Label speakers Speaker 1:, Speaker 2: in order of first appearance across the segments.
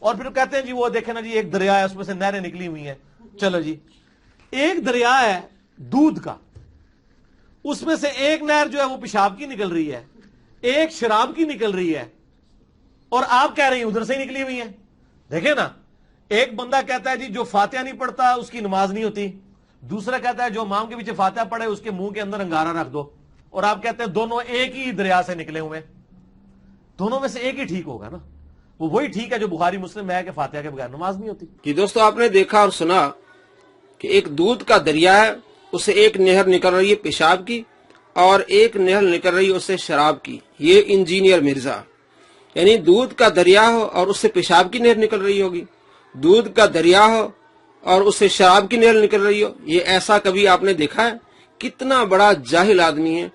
Speaker 1: اور پھر کہتے ہیں جی وہ دیکھیں نا جی ایک دریا ہے اس میں سے نہریں نکلی ہوئی ہیں. چلو جی ایک دریا ہے دودھ کا, اس میں سے ایک نہر جو ہے وہ پیشاب کی نکل رہی ہے, ایک شراب کی نکل رہی ہے, اور آپ کہہ رہی ہیں ادھر سے ہی نکلی ہوئی ہیں. دیکھیں نا, ایک بندہ کہتا ہے جی جو فاتحہ نہیں پڑھتا اس کی نماز نہیں ہوتی, دوسرا کہتا ہے جو امام کے پیچھے فاتحہ پڑھے اس کے منہ کے اندر انگارہ رکھ دو, اور آپ کہتے ہیں دونوں ایک ہی دریا سے نکلے ہوئے. دونوں میں سے ایک ہی ٹھیک ہوگا نا, وہ وہی ٹھیک ہے جو بخاری مسلم میں ہے کہ فاتحہ کے بغیر نماز نہیں ہوتی.
Speaker 2: کہ دوستو آپ نے دیکھا اور سنا کہ ایک دودھ کا دریا ہے, اسے ایک نہر نکل رہی ہے پیشاب کی اور ایک نہر نکل رہی ہے اس سے شراب کی. یہ انجینئر مرزا, یعنی دودھ کا دریا ہو اور اس سے پیشاب کی نہر نکل رہی ہوگی, دودھ کا دریا ہو اور اس سے شراب کی نہر نکل رہی ہو. یہ ایسا کبھی آپ نے دیکھا ہے؟ کتنا بڑا جاہل آدمی ہے.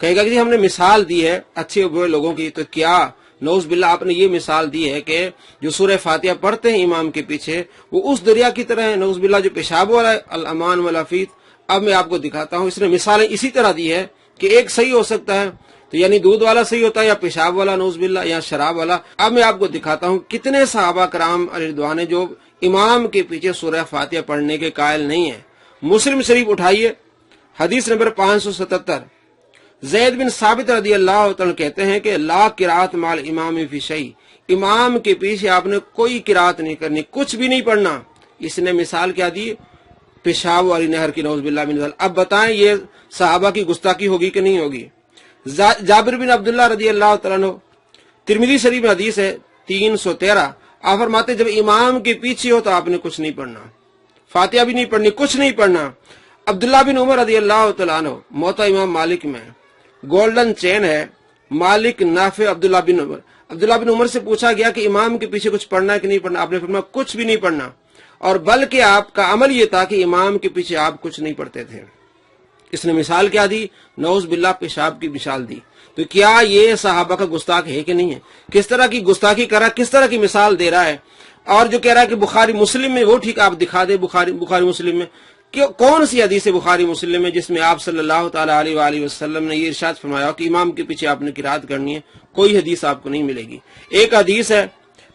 Speaker 2: کہے گا کہ ہم نے مثال دی ہے اچھے اور برے لوگوں کی, تو کیا نعوذ باللہ آپ نے یہ مثال دی ہے کہ جو سورہ فاتحہ پڑھتے ہیں امام کے پیچھے وہ اس دریا کی طرح ہے نعوذ باللہ جو پیشاب والا ہے, الامان والعفیف. اب میں آپ کو دکھاتا ہوں, اس نے مثالیں اسی طرح دی ہے کہ ایک صحیح ہو سکتا ہے تو یعنی دودھ والا صحیح ہوتا ہے یا پیشاب والا نعوذ باللہ یا شراب والا. اب میں آپ کو دکھاتا ہوں کتنے صحابہ کرام علیہ رضوان ہیں جو امام کے پیچھے سورہ فاتحہ پڑھنے کے قائل نہیں ہیں. مسلم شریف اٹھائیے, حدیث نمبر 577. زید بن ثابت رضی اللہ تعالی کہتے ہیں کہ لا قرات مال امام فی شیء, امام کے پیچھے آپ نے کوئی قرات نہیں کرنی, کچھ بھی نہیں پڑھنا. اس نے مثال کیا دی؟ پیشاب والی نہر کی نعوذ باللہ من ذلک. اب بتائیں یہ صحابہ کی گستاخی ہوگی کہ نہیں ہوگی؟ جابر بن عبداللہ رضی اللہ تعالیٰ عنہ, ترمذی شریف میں حدیث ہے 313. آپ فرماتے جب امام کے پیچھے ہو تو آپ نے کچھ نہیں پڑھنا, فاتحہ بھی نہیں پڑھنی, کچھ نہیں پڑھنا. عبداللہ بن عمر رضی اللہ تعالیٰ عنہ, موطا امام مالک میں گولڈن چین ہے, مالک نافع عبداللہ بن عمر. عبداللہ بن عمر سے پوچھا گیا کہ امام کے پیچھے کچھ پڑھنا ہے کہ نہیں پڑھنا؟ آپ نے فرمایا کچھ بھی نہیں پڑھنا, اور بلکہ آپ کا عمل یہ تھا کہ امام کے پیچھے آپ کچھ نہیں پڑھتے تھے. اس نے مثال کیا دی؟ نعوذ باللہ پیشاب کی مثال دی. تو کیا یہ صحابہ کا گستاخ ہے کہ نہیں ہے؟ کس طرح کی گستاخی کر رہا ہے, کس طرح کی مثال دے رہا ہے. اور جو کہہ رہا ہے کہ بخاری مسلم میں, وہ ٹھیک آپ دکھا دیں بخاری مسلم میں کون سی حدیث ہے بخاری مسلم میں جس میں آپ صلی اللہ تعالی علیہ وآلہ وسلم نے یہ ارشاد فرمایا کہ امام کے پیچھے آپ نے قرات کرنی ہے؟ کوئی حدیث آپ کو نہیں ملے گی. ایک حدیث ہے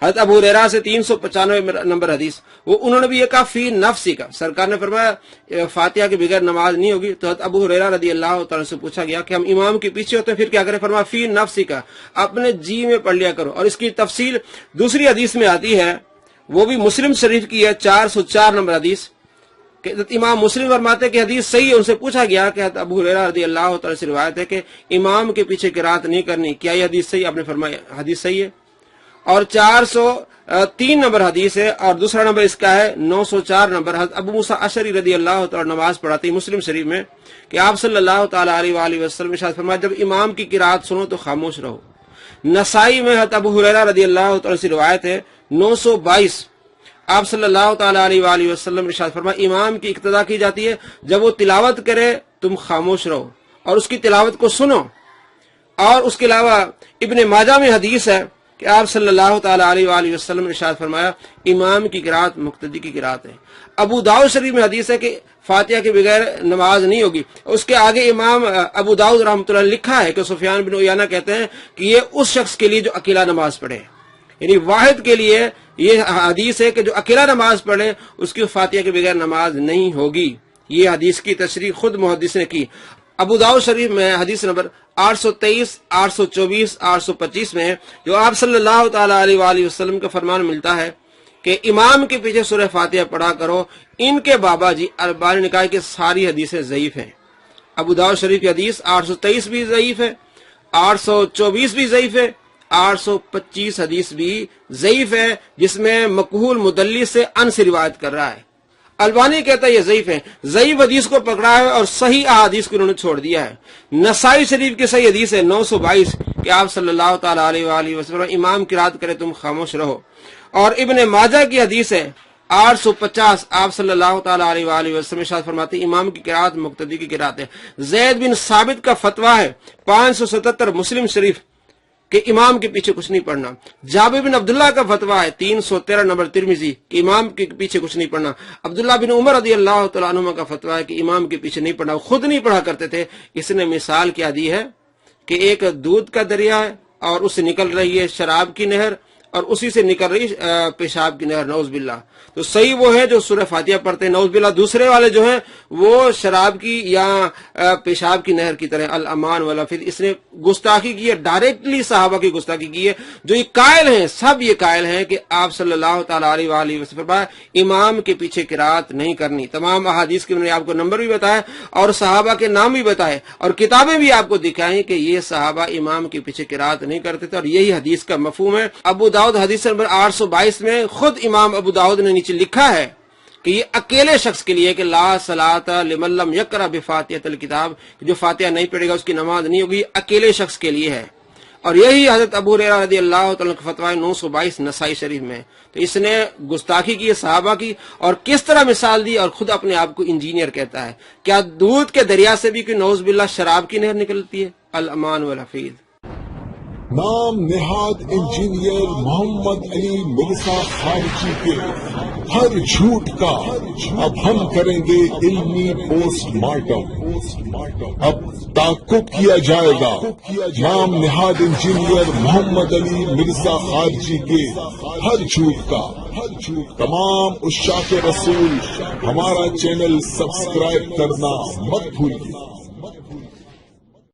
Speaker 2: حضرت ابو ہریرہ سے 395 نمبر حدیث, وہ انہوں نے بھی یہ کہا فی نفسی کا, سرکار نے فرمایا فاتحہ کے بغیر نماز نہیں ہوگی. تو حضرت ابو ہریرہ رضی اللہ تعالیٰ سے پوچھا گیا کہ ہم امام کے پیچھے ہوتے ہیں پھر کیا کریں؟ فرمایا فی نفسی کا, اپنے جی میں پڑھ لیا کرو. اور اس کی تفصیل دوسری حدیث میں آتی ہے, وہ بھی مسلم شریف کی ہے 404 نمبر حدیث, کہ امام مسلم فرماتے کہ حدیث صحیح ہے. ان سے پوچھا گیا کہ ابو ہریرہ رضی اللہ تعالی سے روایت ہے کہ امام کے پیچھے قرات نہیں کرنی, کیا یہ حدیث صحیح؟ آپ نے فرمایا حدیث صحیح ہے. اور 403 نمبر حدیث ہے, اور دوسرا نمبر اس کا ہے 904 نمبر. حضرت ابو موسیٰ اشعری رضی اللہ تعالی نماز پڑھاتے مسلم شریف میں کہ آپ صلی اللہ تعالی علیہ وآلہ وسلم ارشاد فرمایا جب امام کی قرات سنو تو خاموش رہو. نسائی میں حضرت ابو ہریرہ رضی اللہ تعالی سے روایت ہے 922. آپ صلی اللہ تعالی علیہ وآلہ وسلم ارشاد فرمایا امام کی اقتدا کی جاتی ہے جب وہ تلاوت کرے تم خاموش رہو اور اس کی تلاوت کو سنو. اور اس کے علاوہ ابن ماجہ میں حدیث ہے کہ آپ صلی اللہ تعالی علیہ وآلہ وسلم نے ارشاد فرمایا امام کی قرات مقتدی کی قرات ہے. ابو داؤد شریف میں حدیث ہے کہ فاتحہ کے بغیر نماز نہیں ہوگی. اس کے آگے امام ابو داؤد رحمۃ اللہ لکھا ہے کہ سفیان بن عیینہ کہتے ہیں کہ یہ اس شخص کے لیے جو اکیلا نماز پڑھے, یعنی واحد کے لیے یہ حدیث ہے کہ جو اکیلا نماز پڑھے اس کی فاتحہ کے بغیر نماز نہیں ہوگی. یہ حدیث کی تشریح خود محدث نے کی. ابو داؤد شریف میں حدیث نمبر 823, 824, 825 میں جو آپ صلی اللہ تعالی علیہ وآلہ وسلم کا فرمان ملتا ہے کہ امام کے پیچھے سورہ فاتحہ پڑھا کرو. ان کے بابا جی البانی نے کہا کہ ساری حدیثیں ضعیف ہیں. ابو داؤد شریف کی حدیث 823 بھی ضعیف ہے, 824 بھی ضعیف ہے, 825 حدیث بھی ضعیف ہے جس میں مقبول مدلس سے ان سے روایت کر رہا ہے. البانی کہتا ہے یہ ضعیف ہے. ضعیف حدیث کو پکڑا ہے اور صحیح احادیث کو انہوں نے چھوڑ دیا ہے. نسائی شریف کی صحیح حدیث ہے 922 کہ آپ صلی اللہ تعالی علیہ وآلہ وسلم امام قرات کرے تم خاموش رہو. اور ابن ماجہ کی حدیث ہے 850 آپ صلی اللہ تعالی علیہ وآلہ وسلم ارشاد فرماتے امام کی قرات مقتدی کی قرات ہے. زید بن ثابت کا فتویٰ ہے 577 مسلم شریف کہ امام کے پیچھے کچھ نہیں پڑھنا. جابر بن عبداللہ کا فتویٰ ہے 313 نمبر ترمذی کہ امام کے پیچھے کچھ نہیں پڑھنا. عبداللہ بن عمر رضی اللہ تعالیٰ عنہما کا فتویٰ ہے کہ امام کے پیچھے نہیں پڑھنا, خود نہیں پڑھا کرتے تھے. اس نے مثال کیا دی ہے کہ ایک دودھ کا دریا ہے اور اس سے نکل رہی ہے شراب کی نہر, اور اسی سے نکل رہی پیشاب کی نہر، نعوذ باللہ۔ تو صحیح وہ ہے جو سورہ فاتحہ پڑھتے ہیں، نعوذ باللہ۔ دوسرے والے جو ہیں وہ شراب کی یا پیشاب کی نہر کی طرح الامان والا، پھر اس نے گستاخی کی ہے، ڈائریکٹلی صحابہ کی گستاخی کی ہے، جو یہ قائل ہیں، سب یہ قائل ہیں کہ آپ صلی اللہ تعالی علیہ وآلہ وسلم امام کے پیچھے قرات نہیں کرنی۔ تمام احادیث کے میں نے آپ کو نمبر بھی بتایا اور صحابہ کے نام بھی بتائے اور کتابیں بھی آپ کو دکھائیں کہ یہ صحابہ امام کے پیچھے قرات نہیں کرتے تھے، اور یہی حدیث کا مفہوم ہے۔ ابو داؤد حدیث نمبر 822 میں خود امام ابو داؤد نے نیچے لکھا ہے کہ یہ اکیلے شخص کے لیے کہ لا صلاۃ لمن لم یقرأ بفاتحۃ الکتاب، جو فاتحہ نہیں پڑھے گا اس کی نماز نہیں ہوگی، اکیلے شخص کے لیے ہے۔ اور یہی حضرت ابو ہریرہ رضی اللہ تعالیٰ کا فتویٰ 922 نسائی شریف میں۔ تو اس نے گستاخی کی صحابہ کی، اور کس طرح مثال دی، اور خود اپنے آپ کو انجینئر کہتا ہے۔ کیا دودھ کے دریا سے بھی کوئی نعوذ باللہ شراب کی نہر نکلتی ہے؟ الامان والحفیظ۔
Speaker 3: نام نہاد انجینئر محمد علی مرزا خارجی کے ہر جھوٹ کا اب ہم کریں گے علمی پوسٹ مارٹم، اب تعقب کیا جائے گا نام نہاد انجینئر محمد علی مرزا خارجی کے ہر جھوٹ کا۔ تمام عشاق رسول ہمارا چینل سبسکرائب کرنا مت بھولیے۔